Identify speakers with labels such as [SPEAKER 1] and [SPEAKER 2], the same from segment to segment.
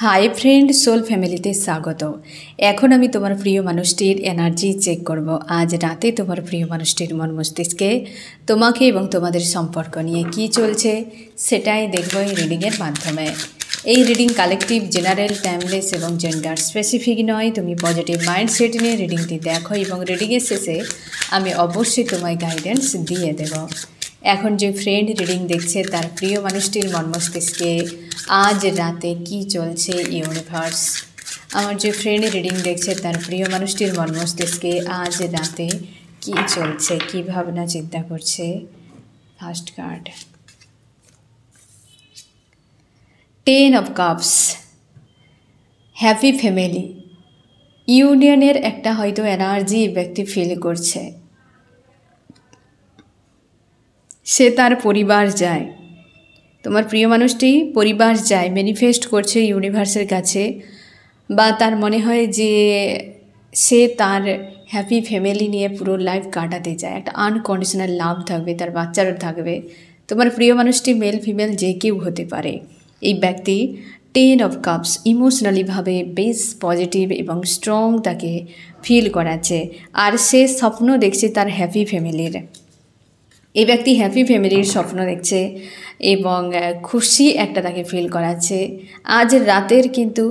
[SPEAKER 1] Hi friend, soul ফ্যামিলিতে স্বাগত। এখন আমি তোমার প্রিয় মানুষটির এনার্জি চেক করব। আজ রাতে তোমার প্রিয় মানুষটির মন মস্তিষ্কে তোমাকে এবং তোমাদের সম্পর্ক নিয়ে কি চলছে সেটাই দেখব এই রিডিংয়ের মাধ্যমে। এই রিডিং কালেকটিভ, জেনারেল, টাইমলেস এবং জেন্ডার স্পেসিফিক নয়। তুমি পজিটিভ মাইন্ডসেট নিয়ে রিডিংটি দেখো এবং রিডিংয়ের শেষে আমি অবশ্যই তোমায় গাইডেন্স দিয়ে দেব। এখন যে ফ্রেন্ড রিডিং দেখছে তার প্রিয় মানুষটির মন মস্তিষ্কে আজ রাতে কি চলছে ইউনিভার্স। আমার যে ফ্রেন্ড রিডিং দেখছে তার প্রিয় মানুষটির মন মস্তিষ্কে আজ রাতে কি চলছে, কি ভাবনা চিন্তা করছে। First card, 10 of cups, happy family ইউনিয়নের একটা হয়তো এনার্জি ব্যক্তি ফিল করছে। সে তার পরিবার যায়, তোমার প্রিয় মানুষটি পরিবার যায়, ম্যানিফেস্ট করছে ইউনিভার্সের কাছে, বা তার মনে হয় যে সে তার হ্যাপি ফ্যামিলি নিয়ে পুরো লাইফ কাটাতে চায়। একটা আনকন্ডিশনাল লাভ থাকবে, তার বাচ্চারও থাকবে। তোমার প্রিয় মানুষটি মেল ফিমেল যে কেউ হতে পারে। এই ব্যক্তি 10 অফ কাপস ইমোশনালিভাবে বেশ পজিটিভ এবং স্ট্রং তাকে ফিল করাচ্ছে। আর সে স্বপ্ন দেখছে তার হ্যাপি ফ্যামিলির। এই ব্যক্তি হ্যাপি ফ্যামিলির স্বপ্ন দেখছে এবং খুশি একটা তাকে ফিল করাচ্ছে। আজ রাতের কিন্তু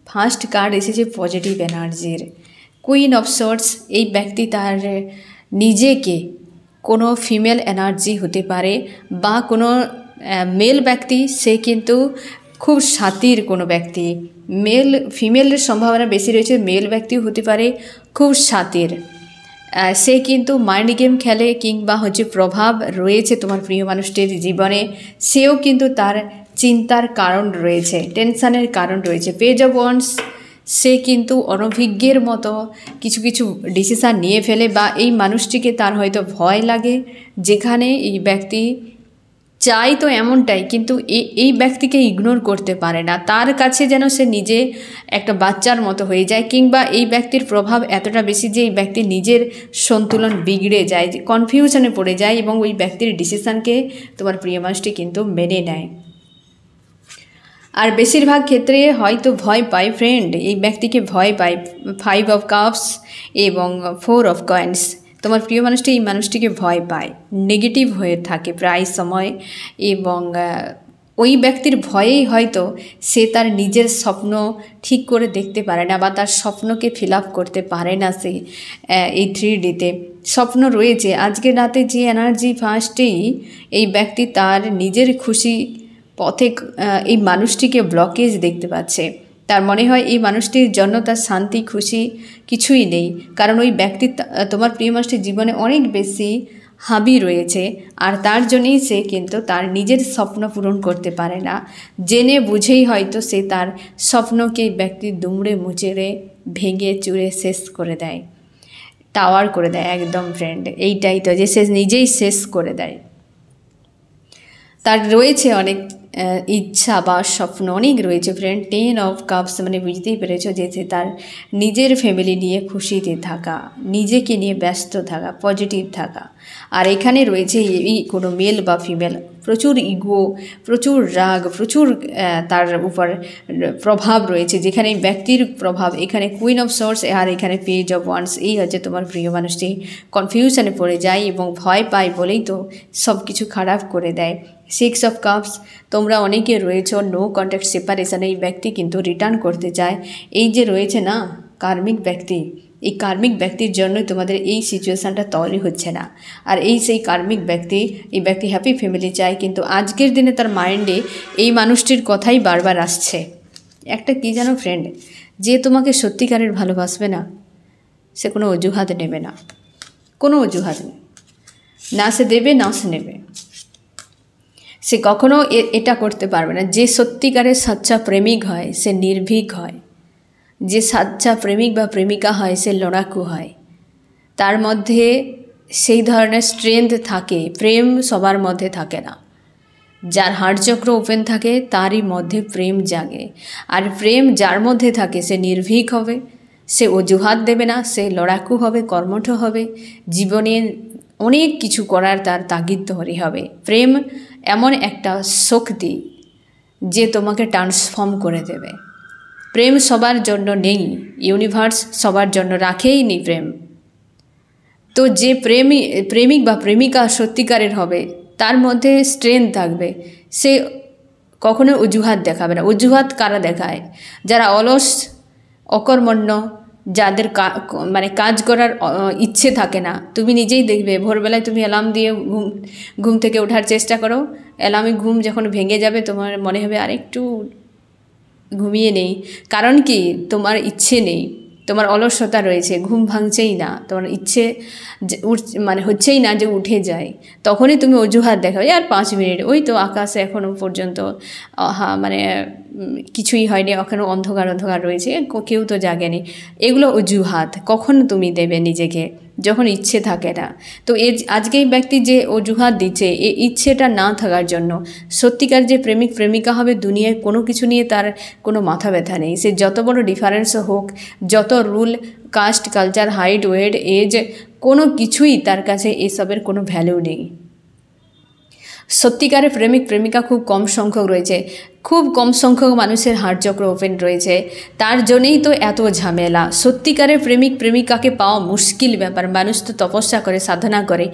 [SPEAKER 1] ফার্স্ট কার্ড এসেছে পজিটিভ এনার্জির, কুইন অফ সোর্ডস। এই ব্যক্তি তার নিজেকে কোনো ফিমেল এনার্জি হতে পারে বা কোনো মেল ব্যক্তি, সে কিন্তু খুব সাতির কোনো ব্যক্তি। মেল ফিমেলের সম্ভাবনা বেশি রয়েছে, মেল ব্যক্তিও হতে পারে খুব সাতির। সে কিন্তু মাইন্ড গেম খেলে কিংবা প্রভাব রয়েছে তোমার প্রিয় মানুষটির জীবনে। সেও কিন্তু তার চিন্তার কারণ রয়েছে, টেনশানের কারণ রয়েছে। পেজ অফ ওয়ান্ডস, সে কিন্তু অনভিজ্ঞের মতো কিছু কিছু ডিসিশান নিয়ে ফেলে, বা এই মানুষটিকে তার হয়তো ভয় লাগে। যেখানে এই ব্যক্তি চাই তো এমনটাই, কিন্তু এই ব্যক্তিকে ইগনোর করতে পারে না। তার কাছে যেন সে নিজে একটা বাচ্চার মতো হয়ে যায়, কিংবা এই ব্যক্তির প্রভাব এতটা বেশি যে এই ব্যক্তি নিজের সন্তুলন বিগড়ে যায়, কনফিউশনে পড়ে যায় এবং ওই ব্যক্তির ডিসিশানকে তোমার প্রিয় মানুষটি কিন্তু মেনে নেয়। আর বেশিরভাগ ক্ষেত্রে হয়তো ভয় পায় ফ্রেন্ড, এই ব্যক্তিকে ভয় পায়। 5 অফ কাপস এবং 4 অফ কয়েন্স। তোমার প্রিয় মানুষটি এই মানুষটিকে ভয় পায়, নেগেটিভ হয়ে থাকে প্রায় সময়, এবং ওই ব্যক্তির ভয়েই হয়তো সে তার নিজের স্বপ্ন ঠিক করে দেখতে পারে না, বা তার স্বপ্নকে ফিল আপ করতে পারে না। সে এই 3Dতে স্বপ্ন রয়েছে। আজকের রাতে যে এনার্জি ফার্স্টেই এই ব্যক্তি তার নিজের খুশি পথে এই মানুষটিকে ব্লকেজ দেখতে পাচ্ছে। তার মনে হয় এই মানুষটির জন্য তার শান্তি খুশি কিছুই নেই, কারণ ওই ব্যক্তি তোমার প্রিয় মানুষটির জীবনে অনেক বেশি হাবি রয়েছে, আর তার জন্যই সে কিন্তু তার নিজের স্বপ্ন পূরণ করতে পারে না। জেনে বুঝেই হয়তো সে তার স্বপ্নকে ব্যক্তি দুমড়ে মুচড়ে ভেঙে চুরে শেষ করে দেয়, টাওয়ার করে দেয় একদম ফ্রেন্ড। এইটাই তো, যে সে নিজেই শেষ করে দেয়। তার রয়েছে অনেক ইচ্ছা বা স্বপ্ন অনেক রয়েছে ফ্রেন্ড। 10 অফ কাপস মানে বুঝতেই পেরেছ যে সে তার নিজের ফ্যামিলি নিয়ে খুশিতে থাকা, নিজেকে নিয়ে ব্যস্ত থাকা, পজিটিভ থাকা। আর এখানে রয়েছে এই কোনো মেল বা ফিমেল প্রচুর ইগো, প্রচুর রাগ, প্রচুর তার উপর প্রভাব রয়েছে, যেখানে ব্যক্তির প্রভাব। এখানে কুইন অফ সোর্স আর এখানে পেজ অফ ওয়ান্ডস। এই হচ্ছে তোমার প্রিয় মানুষটি কনফিউশনে পড়ে যায় এবং ভয় পায় বলেই তো সব কিছু খারাপ করে দেয়। 6 অফ কাপস, তোমরা অনেকে রয়েছ নো কন্ট্যাক্ট সেপারেশন। এই ব্যক্তি কিন্তু রিটার্ন করতে চায়। এই যে রয়েছে না কার্মিক ব্যক্তি, এই কার্মিক ব্যক্তির জন্যই তোমাদের এই সিচুয়েশানটা তৈরি হচ্ছে না। আর এই সেই কার্মিক ব্যক্তি, এই ব্যক্তি হ্যাপি ফ্যামিলি চায়, কিন্তু আজকের দিনে তার মাইন্ডে এই মানুষটির কথাই বারবার আসছে। একটা কী জানো ফ্রেন্ড, যে তোমাকে সত্যিকারের ভালোবাসবে না, সে কোনো অজুহাত নেবে না, কোনো অজুহাত নেই, না সে দেবে না সে নেবে। সে কখনো এটা করতে পারবে না। যে সত্যিকারের সাচ্চা প্রেমিক হয় সে নির্ভীক হয়, যে সাচ্চা প্রেমিক বা প্রেমিকা হয় সে লড়াকু হয়, তার মধ্যে সেই ধরনের স্ট্রেংথ থাকে। প্রেম সবার মধ্যে থাকে না, যার হার্টচক্র ওপেন থাকে তারই মধ্যে প্রেম জাগে। আর প্রেম যার মধ্যে থাকে সে নির্ভীক হবে, সে অজুহাত দেবে না, সে লড়াকু হবে, কর্মঠ হবে, জীবনে অনেক কিছু করার তার তাগিদ ধরে হবে। প্রেম এমন একটা শক্তি যে তোমাকে ট্রান্সফর্ম করে দেবে। প্রেম সবার জন্য নেই, ইউনিভার্স সবার জন্য রাখেই নি প্রেম। তো যে প্রেমিক বা প্রেমিকা সত্যিকারের হবে তার মধ্যে স্ট্রেংথ থাকবে, সে কখনো অজুহাত দেখাবে না। অজুহাত কারা দেখায়? যারা অলস, অকর্মণ্য, যাদের মানে কাজ করার ইচ্ছে থাকে না। তুমি নিজেই দেখবে ভোরবেলায় তুমি অ্যালার্ম দিয়ে ঘুম থেকে ওঠার চেষ্টা করো, অ্যালার্মে ঘুম যখন ভেঙে যাবে তোমার মনে হবে আরেকটু ঘুমিয়ে নেই। কারণ কি? তোমার ইচ্ছে নেই, তোমার অলসতা রয়েছে, ঘুম ভাঙছেই না, তোমার ইচ্ছে মানে হচ্ছেই না যে উঠে যায়। তখনই তুমি অজুহাত দেখাবে আর 5 মিনিট, ওই তো আকাশে এখনও পর্যন্ত মানে কিছুই হয়নি, এখনও অন্ধকার অন্ধকার রয়েছে, কেউ তো জাগেনি। এগুলো অজুহাত কখন তুমি দেবে নিজেকে? যখন ইচ্ছে থাকে না। তো আজকে এই ব্যক্তি যে অজুহাত দিচ্ছে, এই ইচ্ছেটা না থাকার জন্য। সত্যিকার যে প্রেমিক প্রেমিকা হবে, দুনিয়ায় কোনো কিছু নিয়ে তার কোনো মাথা ব্যথা নেই। সে যত বড় ডিফারেন্স হোক, যত rule, caste, culture, height, weight, age, কোনো কিছুই তার কাছে এসবের কোনো ভ্যালু নেই। সত্যিকারের প্রেমিক প্রেমিকা খুব কম সংখ্যক রয়েছে, খুব কম সংখ্যক মানুষের হার্টচক্র ওপেন রয়েছে, তার জন্যই তো এত ঝামেলা। সত্যিকারের প্রেমিক প্রেমিকাকে পাওয়া মুশকিল ব্যাপার। মানুষ তো তপস্যা করে, সাধনা করে,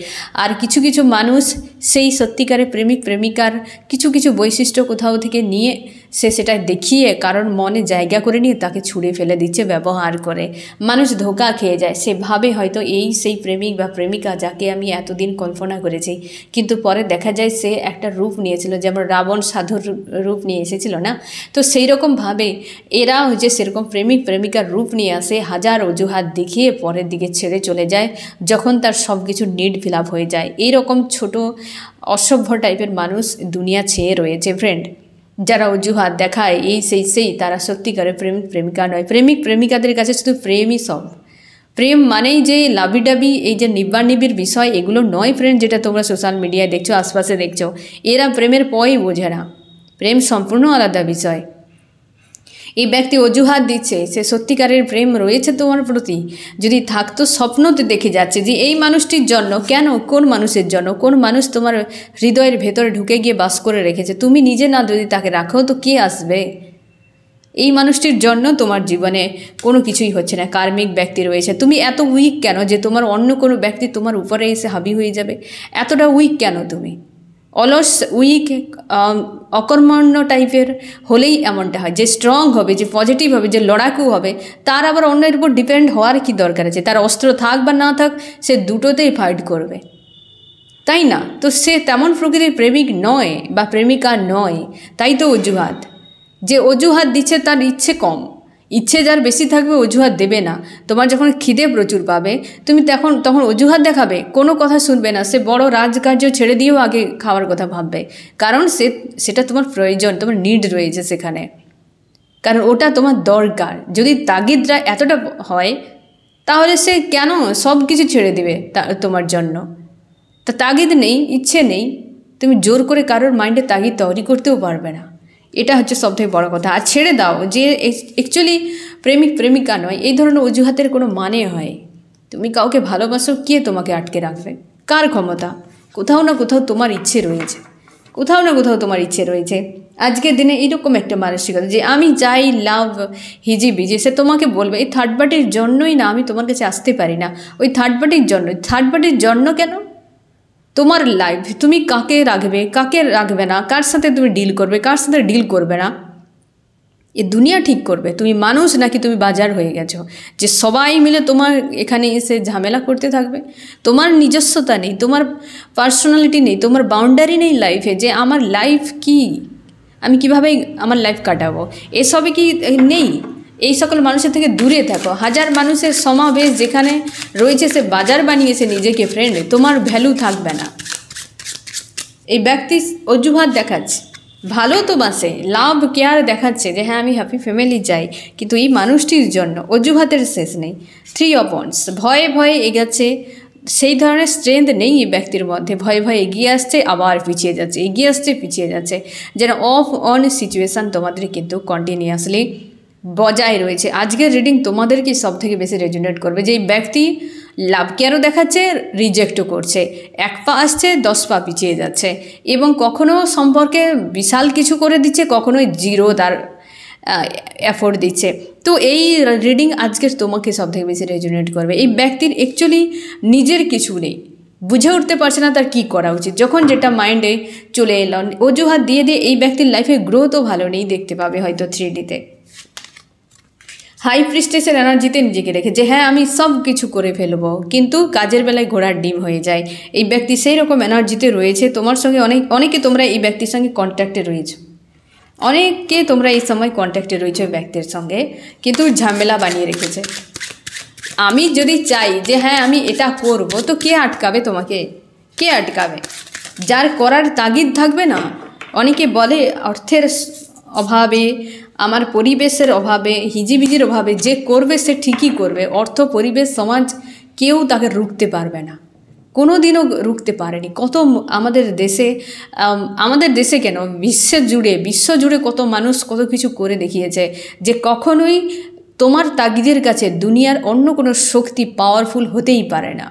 [SPEAKER 1] আর কিছু কিছু মানুষ সেই সত্যিকারের প্রেমিক প্রেমিকার কিছু কিছু বৈশিষ্ট্য কোথাও থেকে নিয়ে সে সেটা দেখিয়ে কারণ মনে জায়গা করে নিয়ে তাকে ছুঁড়ে ফেলে দিচ্ছে, ব্যবহার করে। মানুষ ধোঁকা খেয়ে যায়, সে ভাবে হয়তো এই সেই প্রেমিক বা প্রেমিকা যাকে আমি এতদিন কল্পনা করেছি, কিন্তু পরে দেখা যায় সে একটা রূপ নিয়েছিল, যেমন রাবণ সাধুর রূপ নিয়ে এসেছিল না। তো সেই রকমভাবে এরা যে সেরকম প্রেমিক প্রেমিকার রূপ নিয়ে আসে, হাজার অজুহাত দেখিয়ে পরের দিকে ছেড়ে চলে যায় যখন তার সব কিছু নিড ফিল আপ হয়ে যায়। এইরকম ছোট অসভ্য টাইপের মানুষ দুনিয়া ছেয়ে রয়েছে ফ্রেন্ড, যারা অজুহাত দেখায় এই সেই তারা সত্যিকারের প্রেমিক প্রেমিকা নয়। প্রেমিক প্রেমিকাদের কাছে শুধু প্রেমই সব। প্রেম মানেই যে লাবিডাবি, এই যে নিব্বানিবির বিষয়, এগুলো নয় ফ্রেন্ড, যেটা তোমরা সোশ্যাল মিডিয়ায় দেখছো, আশপাশে দেখছো। এরা প্রেমের পয়ই বোঝে না। প্রেম সম্পূর্ণ আলাদা বিষয়। এই ব্যক্তি অজুহাত দিচ্ছে, সে সত্যিকারের প্রেম রয়েছে তোমার প্রতি। যদি থাকতো, স্বপ্নতে দেখে যাচ্ছে যে এই মানুষটির জন্য, কেন, কোন মানুষের জন্য, কোন মানুষ তোমার হৃদয়ের ভেতরে ঢুকে গিয়ে বাস করে রেখেছে। তুমি নিজে না যদি তাকে রাখো তো কে আসবে? এই মানুষটির জন্য তোমার জীবনে কোনো কিছুই হচ্ছে না। কার্মিক ব্যক্তি রয়েছে। তুমি এত উইক কেন যে তোমার অন্য কোনো ব্যক্তি তোমার উপরে এসে হাবি হয়ে যাবে? এতটা উইক কেন তুমি? অলস, উইক, অকর্মণ্য টাইপের হলেই এমনটা হয়। যে স্ট্রং হবে, যে পজিটিভ হবে, যে লড়াকু হবে, তার আবার অন্যের উপর ডিপেন্ড হওয়ার কি দরকার আছে? তার অস্ত্র থাক বা না থাক, সে দুটোতেই ফাইট করবে, তাই না? তো সে তেমন প্রকৃতির প্রেমিক নয় বা প্রেমিকা নয়। তাই তো অজুহাত, যে অজুহাত দিচ্ছে তার ইচ্ছে কম। ইচ্ছে যার বেশি থাকবে অজুহাত দেবে না। তোমার যখন খিদে প্রচুর পাবে, তুমি তখন অজুহাত দেখাবে, কোনো কথা শুনবে না। সে বড় রাজকার্য ছেড়ে দিয়েও আগে খাওয়ার কথা ভাববে, কারণ সেটা তোমার প্রয়োজন, তোমার নিড রয়েছে সেখানে, কারণ ওটা তোমার দরকার। যদি তাগিদরা এতটা হয় তাহলে সে কেন সব কিছু ছেড়ে দেবে তোমার জন্য? তা তাগিদ নেই, ইচ্ছে নেই, তুমি জোর করে কারোর মাইন্ডে তাগিদ তৈরি করতেও পারবে না। এটা হচ্ছে সবথেকে বড় কথা। আর ছেড়ে দাও, যে অ্যাকচুয়ালি প্রেমিক প্রেমিকা নয়, এই ধরনের অজুহাতের কোনো মানে হয়? তুমি কাউকে ভালোবাসো, কে তোমাকে আটকে রাখবে? কার ক্ষমতা? কোথাও না কোথাও তোমার ইচ্ছে রয়েছে, কোথাও না কোথাও তোমার ইচ্ছে রয়েছে। আজকের দিনে এরকম একটা মানসিকতা যে আমি চাই লাভ হিজি বিজি, সে তোমাকে বলবে এই থার্ড পার্টির জন্যই না আমি তোমার কাছে আসতে পারি না, ওই থার্ড পার্টির জন্য। থার্ড পার্টির জন্য কেন? তোমার লাইফ, তুমি কাকে রাখবে, কাকে রাখবে না, কার সাথে তুমি ডিল করবে, কার সাথে ডিল করবে না, এ দুনিয়া ঠিক করবে। তুমি মানুষ নাকি তুমি বাজার হয়ে গেছো যে সবাই মিলে তোমার এখানে এসে ঝামেলা করতে থাকবে? তোমার নিজস্বতা নেই, তোমার পার্সোনালিটি নেই, তোমার বাউন্ডারি নেই লাইফে, যে আমার লাইফ কি, আমি কিভাবে আমার লাইফ কাটাবো, এসবে কি নেই? এই সকল মানুষের থেকে দূরে থাকো। হাজার মানুষের সমাবেশ যেখানে রয়েছে, সে বাজার বানিয়েছে নিজেকে ফ্রেন্ড, তোমার ভ্যালু থাকবে না। এই ব্যক্তি অজুহাত দেখাচ্ছে, ভালো তো বাসে, লাভ কেয়ার দেখাচ্ছে যে হ্যাঁ আমি হ্যাপি ফ্যামিলি চাই, কিন্তু এই মানুষটির জন্য অজুহাতের শেষ নেই। 3 অফ ওয়ান্ডস, ভয়ে ভয়ে এগাচ্ছে, সেই ধরনের স্ট্রেংথ নেই এই ব্যক্তির মধ্যে। ভয়ে ভয়ে এগিয়ে আসছে, আবার পিছিয়ে যাচ্ছে, এগিয়ে আসছে, পিছিয়ে যাচ্ছে। যেন অফ অন সিচুয়েশান তোমাদের কিন্তু কন্টিনিউয়াসলি বজায় রয়েছে। আজকের রিডিং তোমাদেরকে সব থেকে বেশি রেজোনেট করবে, যে এই ব্যক্তি লাভ কেয়ারও দেখাচ্ছে, রিজেক্টও করছে, 1 পা আসছে 10 পা পিছিয়ে যাচ্ছে, এবং কখনো সম্পর্কে বিশাল কিছু করে দিচ্ছে, কখনোই জিরো তার এফোর্ট দিচ্ছে। তো এই রিডিং আজকের তোমাকে সবথেকে বেশি রেজোনেট করবে। এই ব্যক্তির অ্যাকচুয়ালি নিজের কিছু নেই, বুঝে উঠতে পারছে না তার কী করা উচিত। যখন যেটা মাইন্ডে চলে এলো, অজুহাত দিয়ে দিয়ে এই ব্যক্তির লাইফে গ্রোথও ভালো নেই দেখতে পাবে হয়তো 3Dতে। হাই প্রিস্টেসের এনার্জিতে নিজেকে রেখে যে হ্যাঁ আমি সব কিছু করে ফেলবো, কিন্তু কাজের বেলায় ঘোড়ার ডিম হয়ে যায়। এই ব্যক্তি সেই রকম এনার্জিতে রয়েছে, তোমার সঙ্গে অনেকে তোমরা এই ব্যক্তির সঙ্গে কন্ট্যাক্টে রয়েছো, অনেকে তোমরা এই সময় কন্ট্যাক্টে রয়েছে ওই ব্যক্তির সঙ্গে, কিন্তু ঝামেলা বানিয়ে রেখেছে। আমি যদি চাই যে হ্যাঁ আমি এটা করব, তো কে আটকাবে তোমাকে? কে আটকাবে? যার করার তাগিদ থাকবে না। অনেকে বলে অর্থের অভাবে, আমার পরিবেশের অভাবে, হিজিবিজির অভাবে, যে করবে সে ঠিকই করবে। অর্থ, পরিবেশ, সমাজ কেউ তাকে রুখতে পারবে না, কোনো দিনও রুখতে পারেনি। কত আমাদের দেশে কেন বিশ্ব জুড়ে কত মানুষ কত কিছু করে দেখিয়েছে, যে কখনোই তোমার তাগিদের কাছে দুনিয়ার অন্য কোনো শক্তি পাওয়ারফুল হতেই পারে না।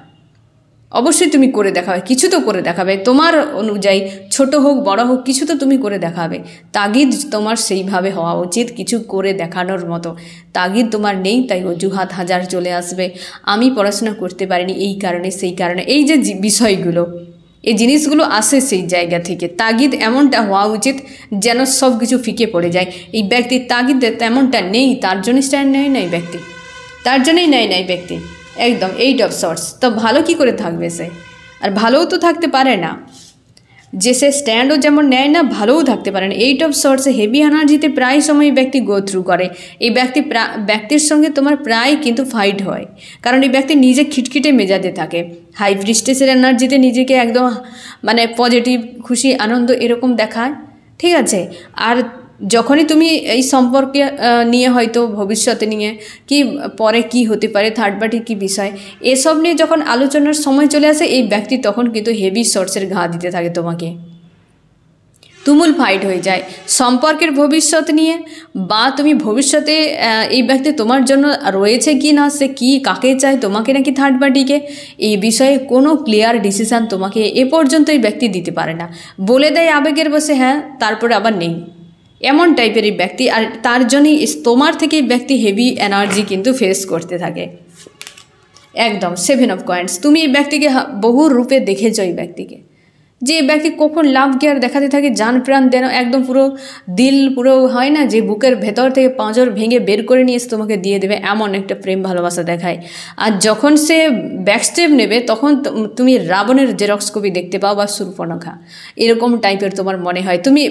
[SPEAKER 1] অবশ্যই তুমি করে দেখাবে, কিছু তো করে দেখাবে তোমার অনুযায়ী, ছোট হোক বড় হোক, কিছু তো তুমি করে দেখাবে। তাগিদ তোমার সেইভাবে হওয়া উচিত, কিছু করে দেখানোর মতো। তাগিদ তোমার নেই, তাই অজুহাত হাজার চলে আসবে। আমি পড়াশোনা করতে পারিনি এই কারণে, সেই কারণে, এই যে বিষয়গুলো, এই জিনিসগুলো আসে সেই জায়গা থেকে। তাগিদ এমনটা হওয়া উচিত যেন সব কিছু ফিকে পড়ে যায়। এই ব্যক্তির তাগিদ তেমনটা নেই, তার জন্য স্ট্যান্ড নেয় না এই ব্যক্তি, তার জন্যই নেয় না এই ব্যক্তি। একদম 8 অফ সর্টস। তো ভালো কি করে থাকবে সে? আর ভালোও তো থাকতে পারে না, যে সে স্ট্যান্ডও যেমন নেয় না, ভালোও থাকতে পারে না। 8 অফ সর্টসে হেভি এনার্জিতে প্রায় সময় ব্যক্তি গো থ্রু করে। এই ব্যক্তির সঙ্গে তোমার প্রায় কিন্তু ফাইট হয়, কারণ এই ব্যক্তি নিজে খিটখিটে মেজাজে থাকে। হাই প্রিস্টেসের এনার্জিতে নিজেকে একদম মানে পজিটিভ, খুশি, আনন্দ এরকম দেখায়, ঠিক আছে। আর যখনই তুমি এই সম্পর্কে নিয়ে, হয়তো ভবিষ্যতে নিয়ে, কি পরে কি হতে পারে, থার্ড পার্টির কী বিষয়, এসব নিয়ে যখন আলোচনার সময় চলে আসে, এই ব্যক্তি তখন কিন্তু হেভি শর্টসের ঘা দিতে থাকে তোমাকে। তুমুল ফাইট হয়ে যায় সম্পর্কের ভবিষ্যৎ নিয়ে, বা তুমি ভবিষ্যতে এই ব্যক্তি তোমার জন্য রয়েছে কি না, সে কি কাকে চায়, তোমাকে নাকি থার্ড পার্টিকে, এই বিষয়ে কোনো ক্লিয়ার ডিসিশান তোমাকে এ পর্যন্ত এই ব্যক্তি দিতে পারে না। বলে দেয় আবেগের বসে হ্যাঁ, তারপরে আবার নেই, এমন টাইপের এই ব্যক্তি। আর তার জন্যই তোমার থেকে এই ব্যক্তি হেভি এনার্জি কিন্তু ফেস করতে থাকে। একদম 7 অফ কয়েন্স। তুমি এই ব্যক্তিকে বহু রূপে দেখেছো, এই ব্যক্তিকে, যে এই ব্যক্তি কখন লাভ কেয়ার দেখাতে থাকে, জান প্রাণ দেন, একদম পুরো দিল, পুরো হয় না যে বুকের ভেতর থেকে পাঁজর ভেঙে বের করে নিয়ে এসে তোমাকে দিয়ে দেবে, এমন একটা প্রেম ভালোবাসা দেখায়। আর যখন সে ব্যাকস্টেপ নেবে, তখন তুমি রাবণের জেরক্স কপি দেখতে পাও, বা শূর্পণখা, এরকম টাইপের তোমার মনে হয়। তুমি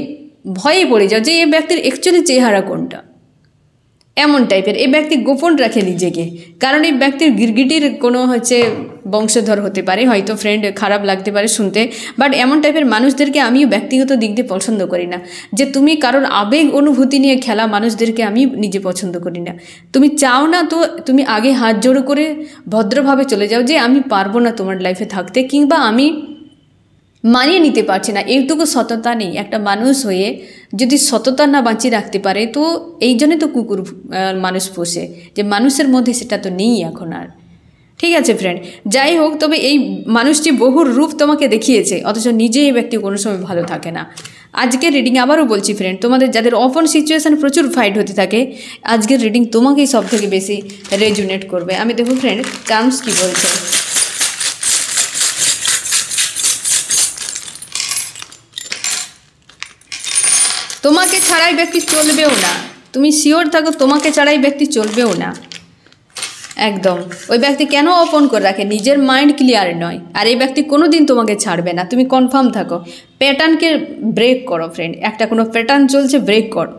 [SPEAKER 1] ভয়ে পড়ে যাও যে এই ব্যক্তির অ্যাকচুয়ালি চেহারা কোনটা, এমন টাইপের। এই ব্যক্তি গোপন রাখে নিজেকে, কারণ এই ব্যক্তির গিরগিটির কোনো বংশধর হতে পারে, হয়তো ফ্রেন্ড, খারাপ লাগতে পারে শুনতে, বাট এমন টাইপের মানুষদেরকে আমিও ব্যক্তিগত দিক দিয়ে পছন্দ করি না। যে তুমি কারোর আবেগ অনুভূতি নিয়ে খেলা মানুষদেরকে আমি নিজে পছন্দ করি না। তুমি চাও না তো তুমি আগে হাত জোড়ো করে ভদ্রভাবে চলে যাও যে আমি পারবো না তোমার লাইফে থাকতে, কিংবা আমি মানিয়ে নিতে পারছি না। এইটুকু সততা নেই একটা মানুষ হয়ে, যদি সততা না বাঁচিয়ে রাখতে পারে, তো এই জন্যে তো কুকুর মানুষ পোষে, যে মানুষের মধ্যে সেটা তো নেই এখন আর। ঠিক আছে ফ্রেন্ড, যাই হোক, তবে এই মানুষটি বহুর রূপ তোমাকে দেখিয়েছে, অথচ নিজে এই ব্যক্তি কোনো সময় ভালো থাকে না। আজকের রিডিং আবারও বলছি ফ্রেন্ড, তোমাদের যাদের ওপেন সিচুয়েশান প্রচুর ফাইট হতে থাকে, আজকের রিডিং তোমাকেই সব থেকে বেশি রেজুনেট করবে। আমি দেখো ফ্রেন্ড, টার্মস কী বলছে। তোমাকে ছাড়াই ব্যক্তি চলবেও না, তুমি শিওর থাকো, তোমাকে ছাড়াই ব্যক্তি চলবেও না। একদম ওই ব্যক্তি কেন ওপেন করে রাখে, নিজের মাইন্ড ক্লিয়ার নয়। আর এই ব্যক্তি কোনো দিন তোমাকে ছাড়বে না, তুমি কনফার্ম থাকো। প্যাটার্নকে ব্রেক করো ফ্রেন্ড, একটা কোনো প্যাটার্ন চলছে, ব্রেক করো।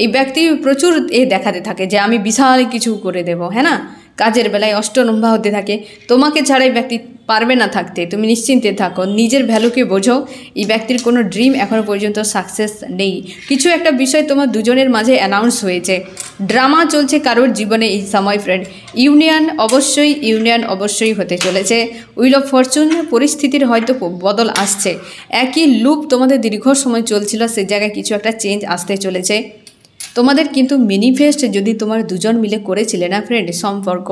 [SPEAKER 1] এই ব্যক্তি প্রচুর দেখাতে থাকে যে আমি বিশাল কিছু করে দেব, হ্যাঁ না, কাজের বেলায় অষ্টনম্বা হতে থাকে। তোমাকে ছাড়াই ব্যক্তি পারবে না থাকতে, তুমি নিশ্চিন্তে থাকো, নিজের ভ্যালুকে বোঝো। এই ব্যক্তির কোনো ড্রিম এখনও পর্যন্ত সাকসেস নেই। কিছু একটা বিষয় তোমার দুজনের মাঝে অ্যানাউন্স হয়েছে, ড্রামা চলছে কারোর জীবনে এই সময় ফ্রেন্ড। ইউনিয়ন অবশ্যই হতে চলেছে। উইল অফ ফরচুন, পরিস্থিতির হয়তো বদল আসছে। একই লুপ তোমাদের দীর্ঘ সময় চলছিল, সে জায়গায় কিছু একটা চেঞ্জ আসতে চলেছে। তোমাদের কিন্তু ম্যানিফেস্ট যদি তোমার দুজন মিলে করেছিলে না ফ্রেন্ড, সম্পর্ক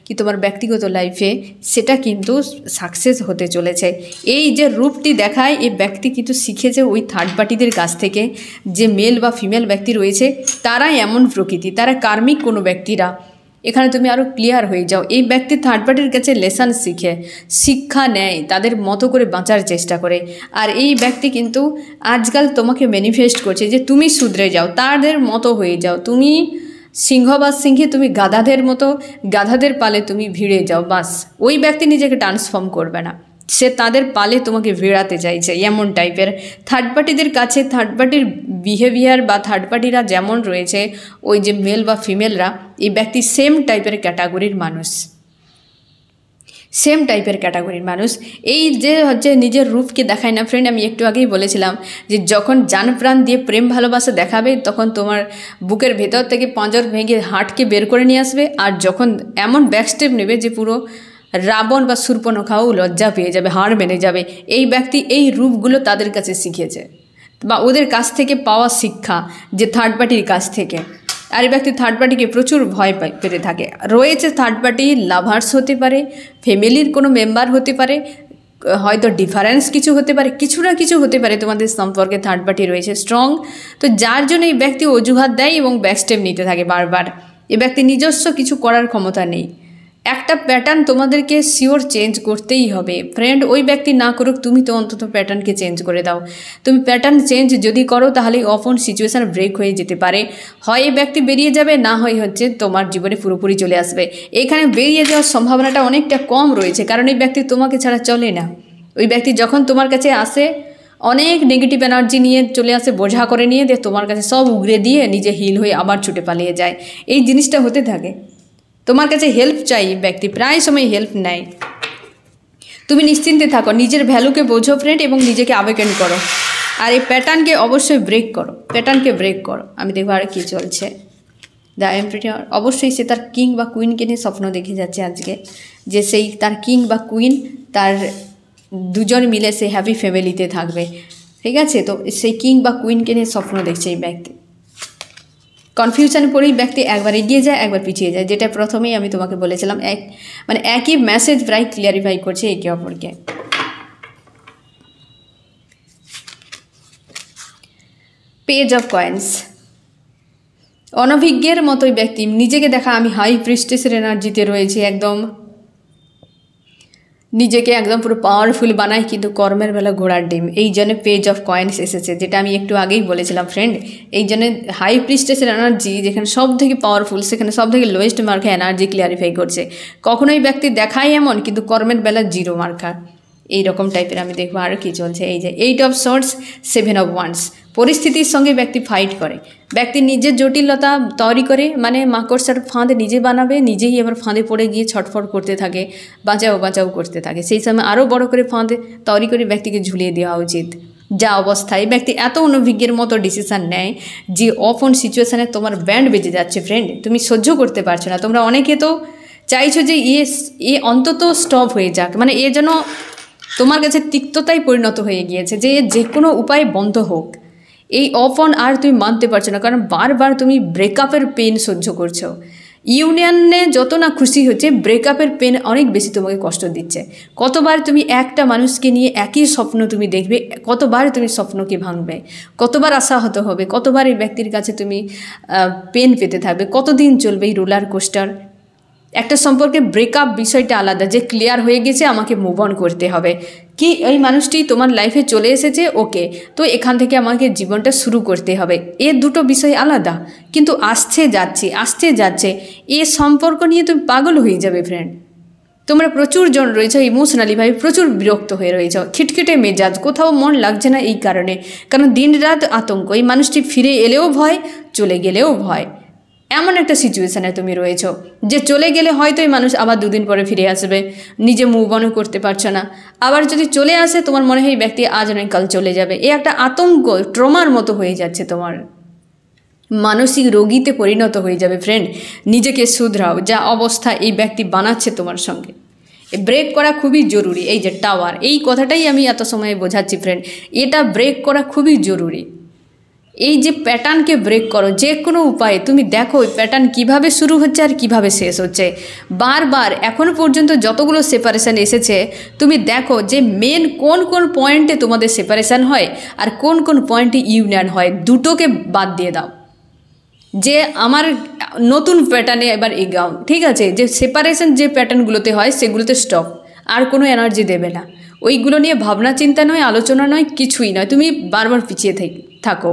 [SPEAKER 1] কি তোমার ব্যক্তিগত লাইফে, সেটা কিন্তু সাকসেস হতে চলেছে। এই যে রূপটি দেখায়, এই ব্যক্তি কিন্তু শিখেছে ওই থার্ড পার্টিদের কাছ থেকে, যে মেল বা ফিমেল ব্যক্তি রয়েছে তারাই এমন প্রকৃতি, তারা কার্মিক কোনো ব্যক্তিরা। এখানে তুমি আরও ক্লিয়ার হয়ে যাও। এই ব্যক্তি থার্ড পার্টির কাছে লেসন শিক্ষা নেয়, তাদের মতো করে বাঁচার চেষ্টা করে। আর এই ব্যক্তি কিন্তু আজকাল তোমাকে ম্যানিফেস্ট করছে যে তুমি শুধরে যাও, তাদের মতো হয়ে যাও। তুমি সিংহ বা সিংহে, তুমি গাধাদের মতো, গাধাদের পালে তুমি ভিড়ে যাও, বাস। ওই ব্যক্তি নিজেকে ট্রান্সফর্ম করবে না, সে তাদের পালে তোমাকে ভিড়াতে চাইছে, এমন টাইপের। থার্ড পার্টিদের কাছে থার্ড পার্টির বিহেভিয়ার বা থার্ড পার্টিরা যেমন রয়েছে, ওই যে মেল বা ফিমেলরা, এই ব্যক্তি সেম টাইপের ক্যাটাগরির মানুষ, সেম টাইপের ক্যাটাগরির মানুষ। এই যে হচ্ছে নিজের রূপকে দেখায় না ফ্রেন্ড, আমি একটু আগেই বলেছিলাম যে যখন জান প্রাণ দিয়ে প্রেম ভালোবাসা দেখাবে, তখন তোমার বুকের ভেতর থেকে পাঁজর ভেঙে হার্টকে বের করে নিয়ে আসবে। আর যখন এমন ব্যাকস্টেপ নেবে যে পুরো রাবণ বা শূর্পণখাও লজ্জা পেয়ে যাবে, হাড় মেনে যাবে। এই ব্যক্তি এই রূপগুলো তাদের কাছে শিখেছে, বা ওদের কাছ থেকে পাওয়া শিক্ষা, যে থার্ড পার্টির কাছ থেকে। আর এই ব্যক্তি থার্ড পার্টিকে প্রচুর ভয় পেতে থাকে। রয়েছে থার্ড পার্টি লাভার্স হতে পারে, ফ্যামিলির কোনো মেম্বার হতে পারে, হয়তো ডিফারেন্স কিছু হতে পারে, কিছু না কিছু হতে পারে তোমাদের সম্পর্কে থার্ড পার্টি রয়েছে স্ট্রং। তো যার জন্য এই ব্যক্তি অজুহাত দেয় এবং ব্যাকস্টেপ নিতে থাকে বারবার। এই ব্যক্তি নিজস্ব কিছু করার ক্ষমতা নেই। একটা প্যাটার্ন তোমাদেরকে শিওর চেঞ্জ করতেই হবে ফ্রেন্ড। ওই ব্যক্তি না করুক, তুমি তো অন্তত প্যাটার্নকে চেঞ্জ করে দাও। তুমি প্যাটার্ন চেঞ্জ যদি করো, তাহলে অফন সিচুয়েশান ব্রেক হয়ে যেতে পারে। হয় এই ব্যক্তি বেরিয়ে যাবে, না হয় হচ্ছে তোমার জীবনে পুরোপুরি চলে আসবে। এখানে বেরিয়ে যাওয়ার সম্ভাবনাটা অনেকটা কম রয়েছে, কারণ এই ব্যক্তি তোমাকে ছাড়া চলে না। ওই ব্যক্তি যখন তোমার কাছে আসে, অনেক নেগেটিভ এনার্জি নিয়ে চলে আসে, বোঝা করে নিয়ে দিয়ে তোমার কাছে সব উগড়ে দিয়ে নিজে হিল হয়ে আবার ছুটে পালিয়ে যায়। এই জিনিসটা হতে থাকে। তোমার কাছে হেল্প চাই ব্যক্তি, প্রায় সময় হেল্প নেয়। তুমি নিশ্চিন্তে থাকো, নিজের ভ্যালুকে বোঝো ফ্রেন্ড, এবং নিজেকে আবেগন করো। আর এই প্যাটার্নকে অবশ্যই ব্রেক করো, প্যাটার্নকে ব্রেক করো। আমি দেখবো আর কী চলছে। দ্য এম্পারার, অবশ্যই সে তার কিং বা কুইনকে নিয়ে স্বপ্ন দেখে যাচ্ছে আজকে, যে সেই তার কিং বা কুইন, তার দুজন মিলে সে হ্যাপি ফ্যামিলিতে থাকবে। ঠিক আছে, তো সেই কিং বা কুইনকে নিয়ে স্বপ্ন দেখছে এই ব্যক্তি। কনফিউশন পড়েই ব্যক্তি একবার এগিয়ে যায়, একবার পিছিয়ে যায়, যেটা প্রথমেই আমি তোমাকে বলেছিলাম। মানে একই মেসেজ প্রায় ক্লিয়ারিফাই করছে একে অপরকে। পেজ অফ কয়েন্স, অনভিজ্ঞের মতোই ব্যক্তি নিজেকে দেখা, আমি হাই প্রিস্টেসের এনার্জিতে রয়েছে, একদম নিজেকে একদম পুরো পাওয়ারফুল বানায়, কিন্তু কর্মের বেলা ঘোড়ার ডিম। এই জন্য পেজ অফ কয়েন্স এসেছে, যেটা আমি একটু আগেই বলেছিলাম ফ্রেন্ড। এই জন্য হাই প্রিস্টেসের এনার্জি যেখানে সব থেকে পাওয়ারফুল, সেখানে সব থেকে লোয়েস্ট মার্কে এনার্জি ক্লিয়ারিফাই করছে। কখনোই ব্যক্তি দেখায় এমন, কিন্তু কর্মের বেলা জিরো মার্কার, এইরকম টাইপের। আমি দেখবো আরও কী চলছে। এই যে 8 অফ সোর্ডস, 7 অফ ওয়ান্স, পরিস্থিতির সঙ্গে ব্যক্তি ফাইট করে। ব্যক্তি নিজের জটিলতা তৈরি করে, মানে মাকড়সার ফাঁদ নিজে বানাবে, নিজেই এবার ফাঁদে পড়ে গিয়ে ছটফট করতে থাকে, বাঁচাও বাঁচাও করতে থাকে। সেই সময় আরও বড় করে ফাঁদ তৈরি করে ব্যক্তিকে ঝুলিয়ে দেওয়া উচিত। যা অবস্থায় ব্যক্তি এত অনভিজ্ঞের মতো ডিসিশান নেয় যে অফন সিচুয়েশানে তোমার ব্যান্ড বেজে যাচ্ছে ফ্রেন্ড, তুমি সহ্য করতে পারছো না। তোমরা অনেকে তো চাইছো যে এ অন্তত স্টপ হয়ে যাক, মানে এ যেন তোমার কাছে তিক্ততায় পরিণত হয়ে গিয়েছে, যে কোনো উপায়ে বন্ধ হোক। এই অফ অন আর তুমি মানতে পারছো না, কারণ বারবার তুমি ব্রেকআপের পেন সহ্য করছো। ইউনিয়নে যত না খুশি হচ্ছে, ব্রেকআপের পেন অনেক বেশি তোমাকে কষ্ট দিচ্ছে। কতবার তুমি একটা মানুষকে নিয়ে একই স্বপ্ন তুমি দেখবে, কতবার তুমি স্বপ্নকে ভাঙবে, কতবার আশাহত হবে, কতবার এই ব্যক্তির কাছে তুমি পেন পেতে থাকবে, কতদিন চলবে এই রোলার কোস্টার। একটা সম্পর্কে ব্রেকআপ বিষয়টা আলাদা, যে ক্লিয়ার হয়ে গেছে, আমাকে মুভ অন করতে হবে, কি এই মানুষটি তোমার লাইফে চলে এসেছে, ওকে, তো এখান থেকে আমাকে জীবনটা শুরু করতে হবে। এ দুটো বিষয় আলাদা, কিন্তু আসছে যাচ্ছে এ সম্পর্ক নিয়ে তুমি পাগল হয়ে যাবে ফ্রেন্ড। তোমরা প্রচুর জন রয়েছ ইমোশনালিভাবে প্রচুর বিরক্ত হয়ে রয়েছ, খিটখিটে মেজাজ, কোথাও মন লাগছে না এই কারণে, কারণ দিন রাত আতঙ্ক। এই মানুষটি ফিরে এলেও ভয়, চলে গেলেও ভয়। এমন একটা সিচুয়েশানে তুমি রয়েছ যে চলে গেলে হয়তো এই মানুষ আবার 2 দিন পরে ফিরে আসবে, নিজে মুভ অনও করতে পারছো না। আবার যদি চলে আসে, তোমার মনে হয় এই ব্যক্তি আজ নয় কাল চলে যাবে। এ একটা আতঙ্ক, ট্রমার মতো হয়ে যাচ্ছে, তোমার মানসিক রোগীতে পরিণত হয়ে যাবে ফ্রেন্ড। নিজেকে শুধরাও, যা অবস্থা এই ব্যক্তি বানাচ্ছে তোমার সঙ্গে। ব্রেক করা খুবই জরুরি। এই যে টাওয়ার, এই কথাটাই আমি এত সময় বোঝাচ্ছি ফ্রেন্ড, এটা ব্রেক করা খুবই জরুরি। এই যে প্যাটার্নকে ব্রেক করো যে কোনো উপায়ে। তুমি দেখো ওই প্যাটার্ন কীভাবে শুরু হচ্ছে আর কীভাবে শেষ হচ্ছে। বারবার এখনও পর্যন্ত যতগুলো সেপারেশান এসেছে তুমি দেখো যে মেন কোন কোন পয়েন্টে তোমাদের সেপারেশান হয় আর কোন কোন পয়েন্টে ইউনিয়ন হয়, দুটোকে বাদ দিয়ে দাও। যে আমার নতুন প্যাটার্নে এবার এগাও, ঠিক আছে? যে সেপারেশন যে প্যাটার্নগুলোতে হয় সেগুলোতে স্টপ, আর কোনো এনার্জি দেবে না। ওইগুলো নিয়ে ভাবনা চিন্তা নয়, আলোচনা নয়, কিছুই নয়, তুমি বারবার পিছিয়ে থাকো।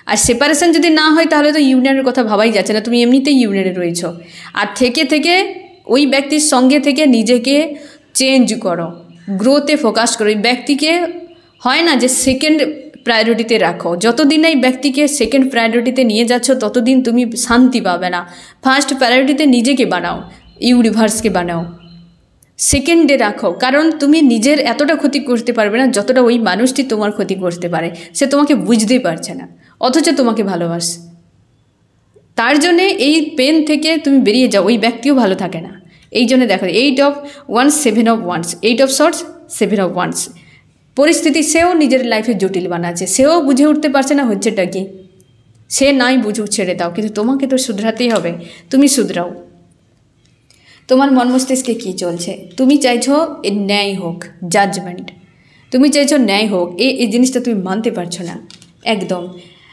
[SPEAKER 1] আর সেপারেশন যদি না হয় তাহলে তো ইউনিয়নের কথা ভাবাই যাচ্ছে না, তুমি এমনিতেই ইউনিয়নে রয়েছ। আর থেকে থেকে ওই ব্যক্তির সঙ্গে থেকে নিজেকে চেঞ্জ করো, গ্রোথে ফোকাস করো। ওই ব্যক্তিকে হয় না যে সেকেন্ড প্রায়োরিটিতে রাখো। যতদিন এই ব্যক্তিকে সেকেন্ড প্রায়োরিটিতে নিয়ে যাচ্ছ ততদিন তুমি শান্তি পাবে না। ফার্স্ট প্রায়োরিটিতে নিজেকে বানাও, ইউনিভার্সকে বানাও, সেকেন্ডে রাখো। কারণ তুমি নিজের এতটা ক্ষতি করতে পারবে না যতটা ওই মানুষটি তোমার ক্ষতি করতে পারে। সে তোমাকে বুঝতেই পারছে না, অথচ তোমাকে ভালোবাসে। তার জন্যে এই পেন থেকে তুমি বেরিয়ে যাও, ওই ব্যক্তিও ভালো থাকে না। এই জন্য দেখো 8 of Wands 7 of Wands, 8 of Swords 7 of Wands। পরিস্থিতি সেও নিজের লাইফে জটিল বানাচ্ছে, সেও বুঝে উঠতে পারছে না হচ্ছেটা কি। সে নাই বুঝুক, ছেড়ে দাও, কিন্তু তোমাকে তো শুধরাতেই হবে। তুমি শুধরাও। তোমার মন মস্তিষ্কে কী চলছে? তুমি চাইছো ন্যায় হোক, জাজমেন্ট, তুমি চাইছো ন্যায় হোক। এই জিনিসটা তুমি মানতে পারছো না একদম।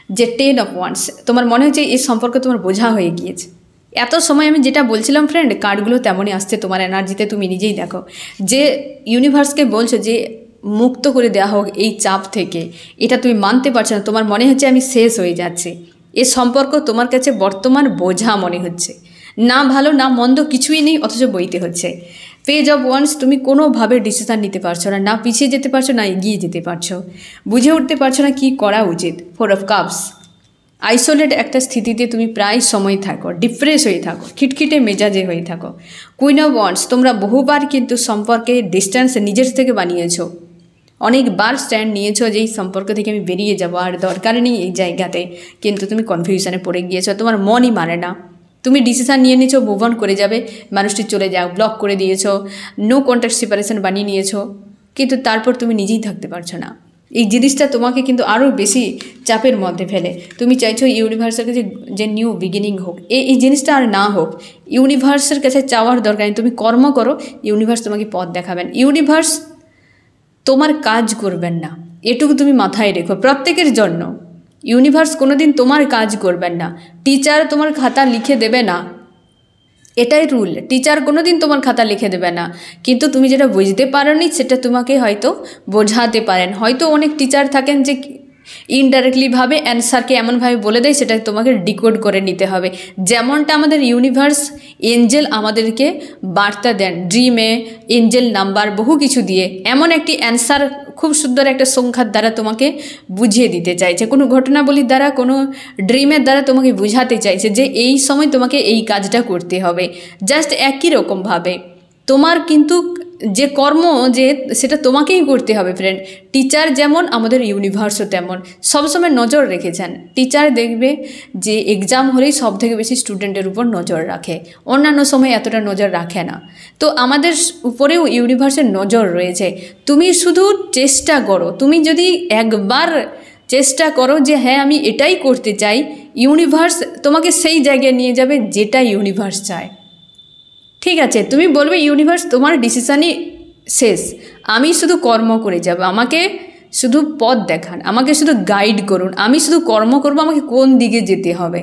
[SPEAKER 1] যে 10 of Wands, তোমার মনে হচ্ছে এই সম্পর্ক তোমার বোঝা হয়ে গিয়েছে। এত সময় আমি যেটা বলছিলাম ফ্রেন্ড, কার্ডগুলো তেমনই আসছে তোমার এনার্জিতে, তুমি নিজেই দেখো। যে ইউনিভার্সকে বলছো যে মুক্ত করে দেওয়া হোক এই চাপ থেকে, এটা তুমি মানতে পারছো না। তোমার মনে হচ্ছে আমি শেষ হয়ে যাচ্ছি। এ সম্পর্ক তোমার কাছে বর্তমান বোঝা মনে হচ্ছে, না ভালো না মন্দ কিছুই নেই, অথচ বইতে হচ্ছে। পেজ অফ ওয়ান্স, তুমি কোনোভাবে ডিসিশান নিতে পারছো না, না পিছিয়ে যেতে পারছো না এগিয়ে যেতে পারছো, বুঝে উঠতে পারছো না কী করা উচিত। 4 of Cups, আইসোলেট একটা স্থিতিতে তুমি প্রায় সময় থাকো, ডিপ্রেস হয়ে থাকো, খিটখিটে মেজাজে হয়ে থাকো। কুইন অফ ওয়ান্স, তোমরা বহুবার কিন্তু সম্পর্কে ডিস্ট্যান্স নিজের থেকে বানিয়েছো, অনেকবার স্ট্যান্ড নিয়েছো যে এই সম্পর্ক থেকে আমি বেরিয়ে যাবো, আর দরকার নেই এই জায়গাতে, কিন্তু তুমি কনফিউশনে পড়ে গিয়েছো, তোমার মনই মানে না। তুমি ডিসিশান নিয়ে নিয়েছো মুভ অন করে যাবে, মানুষটি চলে যাও, ব্লক করে দিয়েছো, নো কন্ট্যাক্ট সেপারেশন বানিয়ে নিয়েছো, কিন্তু তারপর তুমি নিজেই থাকতে পারছো না। এই জিনিসটা তোমাকে কিন্তু আরও বেশি চাপের মধ্যে ফেলে। তুমি চাইছো ইউনিভার্সের কাছে যে নিউ বিগিনিং হোক, এই জিনিসটা আর না হোক। ইউনিভার্সের কাছে চাওয়ার দরকার নেই, তুমি কর্ম করো, ইউনিভার্স তোমাকে পথ দেখাবেন। ইউনিভার্স তোমার কাজ করবেন না, এটুকু তুমি মাথায় রেখো প্রত্যেকের জন্য। ইউনিভার্স কোনোদিন তোমার কাজ করবেন না। টিচার তোমার খাতা লিখে দেবে না, এটাই রুল। টিচার কোনোদিন তোমার খাতা লিখে দেবে না, কিন্তু তুমি যেটা বুঝতে পারোনি সেটা তোমাকে হয়তো বোঝাতে পারেন। হয়তো অনেক টিচার থাকেন যে ইনডাইরেক্টলিভাবে অ্যান্সারকে এমনভাবে বলে দেয় সেটা তোমাকে ডিকোড করে নিতে হবে। যেমনটা আমাদের ইউনিভার্স এঞ্জেল আমাদেরকে বার্তা দেন, ড্রিমে এঞ্জেল নাম্বার বহু কিছু দিয়ে এমন একটি অ্যান্সার খুব সুন্দর একটা সংখ্যার দ্বারা তোমাকে বুঝিয়ে দিতে চাইছে, কোনো ঘটনাবলীর দ্বারা, কোনো ড্রিমের দ্বারা তোমাকে বুঝাতে চাইছে যে এই সময় তোমাকে এই কাজটা করতে হবে। জাস্ট একই রকমভাবে তোমার কিন্তু যে কর্ম যে সেটা তোমাকেই করতে হবে ফ্রেন্ড। টিচার যেমন আমাদের ইউনিভার্সও তেমন, সবসময় নজর রেখেছেন। টিচার দেখবে যে এক্সাম হলেই সব থেকে বেশি স্টুডেন্টের উপর নজর রাখে, অন্যান্য সময় এতটা নজর রাখে না। তো আমাদের উপরেও ইউনিভার্সের নজর রয়েছে। তুমি শুধু চেষ্টা করো, তুমি যদি একবার চেষ্টা করো যে হ্যাঁ আমি এটাই করতে চাই, ইউনিভার্স তোমাকে সেই জায়গায় নিয়ে যাবে যেটা ইউনিভার্স চায়। ঠিক আছে, তুমি বলবে ইউনিভার্স তোমার ডিসিশানই শেষ, আমি শুধু কর্ম করে যাব, আমাকে শুধু পথ দেখান, আমাকে শুধু গাইড করুন, আমি শুধু কর্ম করব, আমাকে কোন দিকে যেতে হবে।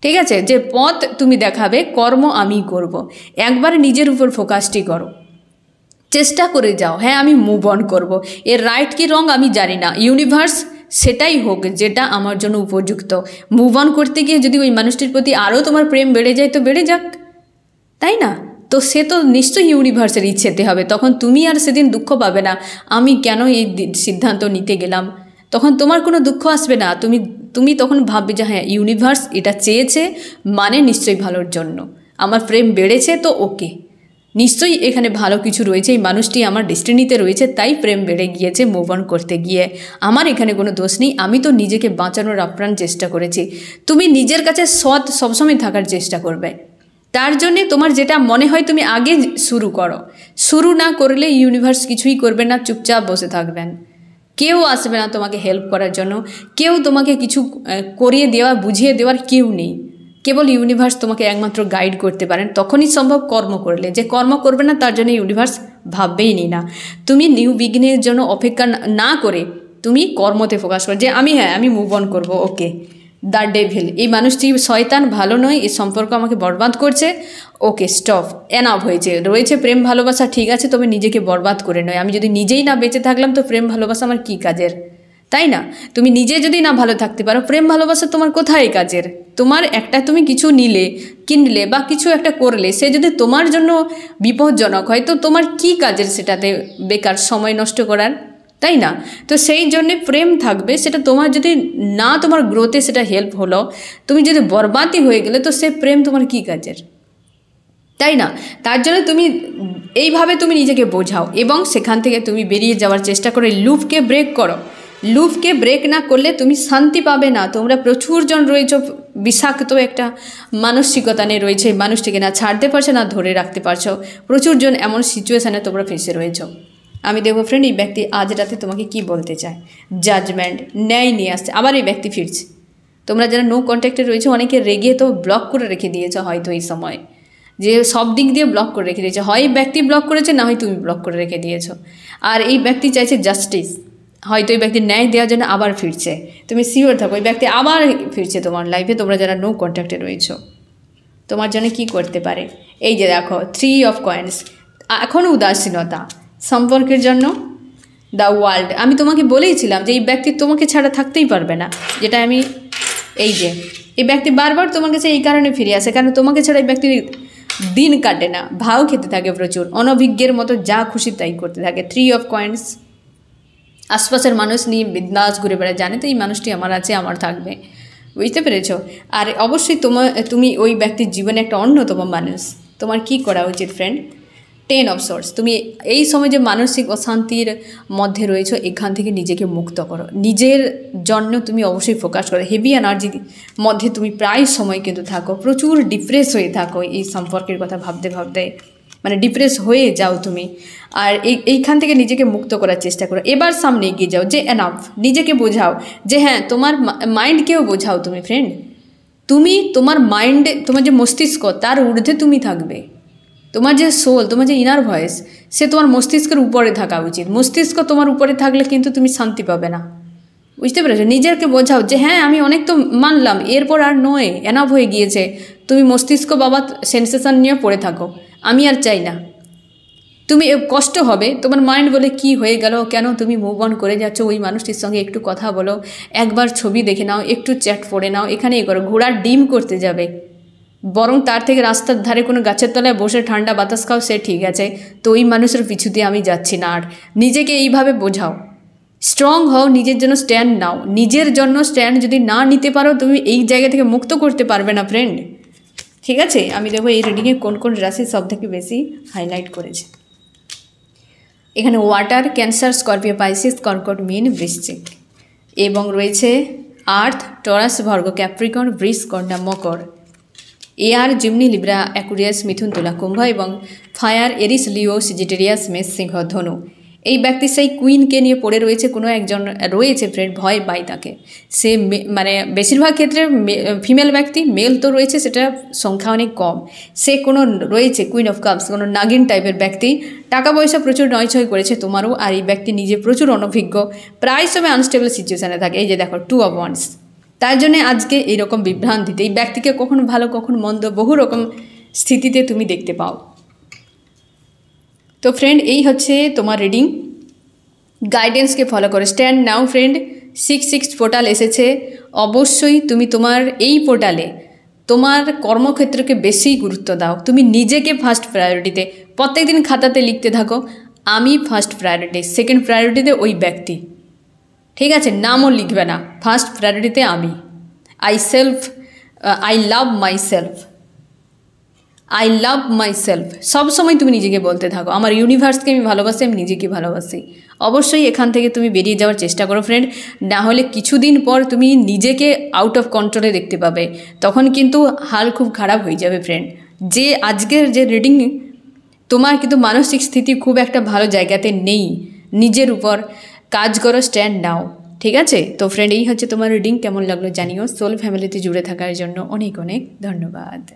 [SPEAKER 1] ঠিক আছে, যে পথ তুমি দেখাবে, কর্ম আমি করব। একবার নিজের উপর ফোকাসটি করো, চেষ্টা করে যাও, হ্যাঁ আমি মুভ অন করবো, এর রাইট কি রং আমি জানি না, ইউনিভার্স সেটাই হোক যেটা আমার জন্য উপযুক্ত। মুভ অন করতে গিয়ে যদি ওই মানুষটির প্রতি আরও তোমার প্রেম বেড়ে যায় তো বেড়ে যাক, তাই না? তো সে তো নিশ্চয়ই ইউনিভার্সের ইচ্ছেতে হবে, তখন তুমি আর সেদিন দুঃখ পাবে না আমি কেন এই সিদ্ধান্ত নিতে গেলাম, তখন তোমার কোনো দুঃখ আসবে না। তুমি তখন ভাববে যে হ্যাঁ ইউনিভার্স এটা চেয়েছে, মানে নিশ্চয়ই ভালোর জন্য, আমার প্রেম বেড়েছে তো ওকে, নিশ্চয়ই এখানে ভালো কিছু রয়েছে, এই মানুষটি আমার ডেস্টিনিতে রয়েছে, তাই প্রেম বেড়ে গিয়েছে মুভ অন করতে গিয়ে, আমার এখানে কোনো দোষ নেই, আমি তো নিজেকে বাঁচানোর আপ্রাণ চেষ্টা করেছি। তুমি নিজের কাছে সৎ সবসময় থাকার চেষ্টা করবে, তার জন্যে তোমার যেটা মনে হয় তুমি আগে শুরু করো। শুরু না করলে ইউনিভার্স কিছুই করবে না, চুপচাপ বসে থাকবেন। কেউ আসবে না তোমাকে হেল্প করার জন্য, কেউ তোমাকে কিছু করিয়ে দেওয়া বুঝিয়ে দেওয়ার কেউ নেই। কেবল ইউনিভার্স তোমাকে একমাত্র গাইড করতে পারেন, তখনই সম্ভব কর্ম করলে। যে কর্ম করবে না তার জন্য ইউনিভার্স ভাববেই নি না। তুমি নিউ বিগিনের জন্য অপেক্ষা না করে তুমি কর্মতে ফোকাস করো, যে আমি মুভ অন করবো। ওকে, দ্য ডেভিল, এই মানুষটি শয়তান, ভালো নয়, এই সম্পর্ক আমাকে বরবাদ করছে। ওকে, স্টপ, এনাফ হয়েছে। রয়েছে প্রেম ভালোবাসা, ঠিক আছে, তবে নিজেকে বরবাদ করে নয়। আমি যদি নিজেই না বেঁচে থাকলাম তো প্রেম ভালোবাসা আমার কী কাজের, তাই না? তুমি নিজে যদি না ভালো থাকতে পারো, প্রেম ভালোবাসা তোমার কোথায় কাজের? তোমার একটা তুমি কিছু নিলে, কিনলে বা কিছু একটা করলে, সে যদি তোমার জন্য বিপজ্জনক হয় তো তোমার কি কাজের সেটাতে বেকার সময় নষ্ট করার, তাই না? তো সেই জন্যে প্রেম থাকবে, সেটা তোমার যদি না তোমার গ্রোথে সেটা হেল্প হলো, তুমি যদি বরবাদই হয়ে গেলে তো সে প্রেম তোমার কি কাজের, তাই না? তার জন্য তুমি এইভাবে তুমি নিজেকে বোঝাও এবং সেখান থেকে তুমি বেরিয়ে যাওয়ার চেষ্টা করো, লুপকে ব্রেক করো। লুপকে ব্রেক না করলে তুমি শান্তি পাবে না। তোমরা প্রচুর জন রয়েছে বিষাক্ত একটা মানসিকতা নিয়ে রয়েছে, মানুষটিকে না ছাড়তে পারছো না ধরে রাখতে পারছো। প্রচুর জন এমন সিচুয়েশানে তোমরা ফেসে রয়েছ। আমি দেখবো ফ্রেন্ড, এই ব্যক্তি আজ রাতে তোমাকে কি বলতে চায়। জাজমেন্ট, ন্যায় নিয়ে আসছে। আবার এই ব্যক্তি ফিরছে। তোমরা যারা নো কন্ট্যাক্টে রয়েছে, অনেকে রেগে তো ব্লক করে রেখে দিয়েছো হয়তো এই সময়, যে সব দিক দিয়ে ব্লক করে রেখে দিয়েছে। হয় ব্যক্তি ব্লক করেছে, না হয় তুমি ব্লক করে রেখে দিয়েছো। আর এই ব্যক্তি চাইছে জাস্টিস, হয়তো এই ব্যক্তি ন্যায় দেওয়ার জন্য আবার ফিরছে। তুমি সিওর থাকো, এই ব্যক্তি আবার ফিরছে তোমার লাইফে। তোমরা যারা নো কন্ট্যাক্টে রয়েছো, তোমার জন্য কি করতে পারে? এই যে দেখো, 3 অফ কয়েন্স, এখনও উদাসীনতা সম্পর্কের জন্য। দ্য ওয়ার্ল্ড, আমি তোমাকে বলেইছিলাম যে এই ব্যক্তি তোমাকে ছাড়া থাকতেই পারবে না। যেটা আমি, এই যে এই ব্যক্তি বারবার তোমার কাছে এই কারণে ফিরে আসে, কারণ তোমাকে ছাড়া এই ব্যক্তির দিন কাটে না, ভাও খেতে থাকে প্রচুর, অনভিজ্ঞের মতো যা খুশি তাই করতে থাকে। 3 অফ কয়েন্স, আশপাশের মানুষ নিয়ে বিন্দাস ঘুরে বেড়ায়, জানে তো এই মানুষটি আমার আছে, আমার থাকবে। বুঝতে পেরেছ? আর অবশ্যই তুমি ওই ব্যক্তির জীবনে একটা অন্যতম মানুষ। তোমার কি করা উচিত ফ্রেন্ড? 10 অফ সোর্স, তুমি এই সময় যে মানসিক অশান্তির মধ্যে রয়েছো, এখান থেকে নিজেকে মুক্ত করো। নিজের জন্য তুমি অবশ্যই ফোকাস করো। হেভি এনার্জির মধ্যে তুমি প্রায় সময় কিন্তু থাকো, প্রচুর ডিপ্রেস হয়ে থাকো এই সম্পর্কের কথা ভাবতে ভাবতে, মানে ডিপ্রেস হয়ে যাও তুমি। আর এইখান থেকে নিজেকে মুক্ত করার চেষ্টা করো। এবার সামনে এগিয়ে যাও, যে এনাফ, নিজেকে বোঝাও যে হ্যাঁ, তোমার মাইন্ডকেও বোঝাও তুমি ফ্রেন্ড। তুমি তোমার মাইন্ডে, তোমার যে মস্তিষ্ক, তার ঊর্ধ্বে তুমি থাকবে। তোমার যে সোল, তোমার যে ইনার ভয়েস, সে তোমার মস্তিষ্কের উপরে থাকা উচিত। মস্তিষ্ক তোমার উপরে থাকলে কিন্তু তুমি শান্তি পাবে না। বুঝতে পেরেছো? নিজেকে বোঝাও যে হ্যাঁ, আমি অনেক তো মানলাম, এরপর আর নয়, এনাফ হয়ে গিয়েছে। তুমি মস্তিষ্ক বাবা সেন্সেশন নিয়ে পড়ে থাকো, আমি আর চাই না। তুমি কষ্ট হবে, তোমার মাইন্ড বলে কি হয়ে গেল, কেন তুমি মুভ অন করে যাচ্ছ? ওই মানুষটির সঙ্গে একটু কথা বলো, একবার ছবি দেখে নাও, একটু চ্যাট পড়ে নাও, এখানে এ করো। ঘোড়ার ডিম করতে যাবে, বরং তার থেকে রাস্তার ধারে কোনো গাছের তলায় বসে ঠান্ডা বাতাস খাও, সে ঠিক আছে। তো ওই মানুষের পিছু দিয়ে আমি যাচ্ছি না। আর নিজেকে এইভাবে বোঝাও, স্ট্রং হও, নিজের জন্য স্ট্যান্ড নাও। নিজের জন্য স্ট্যান্ড যদি না নিতে পারো, তুমি এই জায়গা থেকে মুক্ত করতে পারবে না ফ্রেন্ড। ঠিক আছে, আমি দেখো এই রিডিংয়ে কোন কোন রাশি সব থেকে বেশি হাইলাইট করেছে। এখানে ওয়াটার, ক্যান্সার, স্করপিও, পাইসিস, কর্কট, মীন, বৃশ্চিক, এবং রয়েছে আর্থ, টরাস, ভর্গ, ক্যাপ্রিকর্ন, বৃষ, কন্যা, মকর, এয়ার, জিমনি, লিব্রা, অ্যাকুরিয়াস, মিথুন, তুলা, কুম্ভ, এবং ফায়ার, এরিস, লিও, সিজিটেরিয়াস, মেষ, সিংহ, ধনু। এই ব্যক্তি সেই কুইনকে নিয়ে পড়ে রয়েছে। কোনো একজন রয়েছে ফ্রেন্ড, ভয় পায় তাকে। সে মানে বেশিরভাগ ক্ষেত্রে ফিমেল ব্যক্তি, মেল তো রয়েছে, সেটা সংখ্যা অনেক কম। সে কোনো রয়েছে কুইন অফ কাপস, কোনো নাগিন টাইপের ব্যক্তি। টাকা পয়সা প্রচুর নয়ছয় করেছে তোমারও। আর এই ব্যক্তি নিজে প্রচুর অনভিজ্ঞ, প্রায় সময় আনস্টেবল সিচুয়েশানে থাকে। এই যে দেখো 2 অফ ওয়ান্স, তার জন্যে আজকে এইরকম বিভ্রান্তিতে এই ব্যক্তিকে কখনো ভালো কখনো মন্দ বহু রকম স্থিতিতে তুমি দেখতে পাও। তো ফ্রেন্ড, এই হচ্ছে তোমার রিডিং। গাইডেন্সকে ফলো করো, স্ট্যান্ড নাও ফ্রেন্ড। 6 পোর্টাল এসেছে, অবশ্যই তুমি তোমার এই পোর্টালে তোমার কর্মক্ষেত্রকে বেশি গুরুত্ব দাও। তুমি নিজেকে ফার্স্ট প্রায়োরিটিতে প্রত্যেকদিন খাতাতে লিখতে থাকো, আমি ফার্স্ট প্রায়োরিটি, সেকেন্ড প্রায়োরিটিতে ওই ব্যক্তি। ঠিক আছে, নামও লিখবে না, ফার্স্ট প্রায়োরিটিতে আমি। I love my self. সবসময় তুমি নিজেকে বলতে থাকো, আমার ইউনিভার্সকে আমি ভালোবাসি, আমি নিজেকে ভালোবাসি। অবশ্যই এখান থেকে তুমি বেরিয়ে যাওয়ার চেষ্টা করো ফ্রেন্ড, না হলে কিছুদিন পর তুমি নিজেকে আউট অফ কন্ট্রোলে দেখতে পাবে। তখন কিন্তু হাল খুব খারাপ হয়ে যাবে ফ্রেন্ড। যে আজকের যে রিডিং, তোমার কিন্তু মানসিক স্থিতি খুব একটা ভালো জায়গাতে নেই। নিজের উপর কাজ করো, স্ট্যান্ড নাও। ঠিক আছে? তো ফ্রেন্ড, এই হচ্ছে তোমার রিডিং। কেমন লাগলো জানিও। সোল ফ্যামিলিতে জুড়ে থাকার জন্য অনেক অনেক ধন্যবাদ।